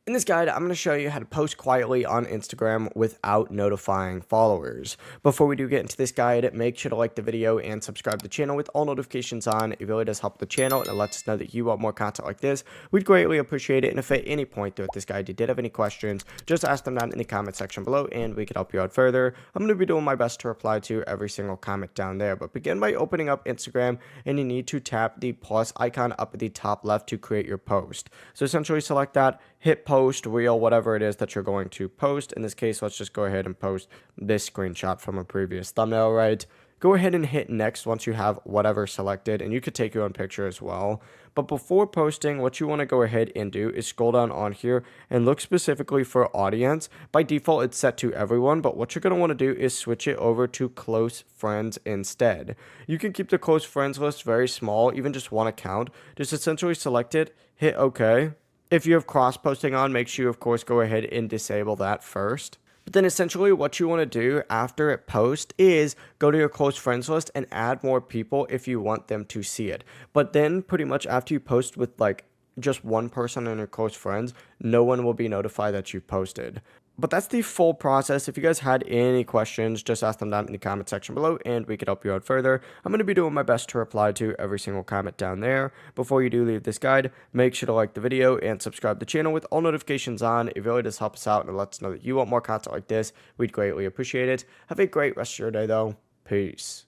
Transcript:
In this guide, I'm going to show you how to post quietly on Instagram without notifying followers. Before we do get into this guide, make sure to like the video and subscribe to the channel with all notifications on. It really does help the channel and it lets us know that you want more content like this. We'd greatly appreciate it. And if at any point throughout this guide you did have any questions, just ask them down in the comment section below and we could help you out further. I'm going to be doing my best to reply to every single comment down there. But begin by opening up Instagram and you need to tap the plus icon up at the top left to create your post. So essentially select that, hit post, reel, whatever it is that you're going to post. In this case, let's just go ahead and post this screenshot from a previous thumbnail, right? Go ahead and hit next once you have whatever selected, and you could take your own picture as well. But before posting, what you want to go ahead and do is scroll down on here and look specifically for audience. By default, it's set to everyone, but what you're going to want to do is switch it over to close friends instead. You can keep the close friends list very small, even just one account. Just essentially select it, hit OK. If you have cross posting on, make sure you, of course, go ahead and disable that first. But then essentially what you want to do after it posts is go to your close friends list and add more people if you want them to see it. But then pretty much after you post with like just one person in your close friends, no one will be notified that you posted. But that's the full process. If you guys had any questions, just ask them down in the comment section below and we could help you out further. I'm going to be doing my best to reply to every single comment down there. Before you do leave this guide, make sure to like the video and subscribe to the channel with all notifications on. It really does help us out and it lets us know that you want more content like this. We'd greatly appreciate it. Have a great rest of your day though. Peace.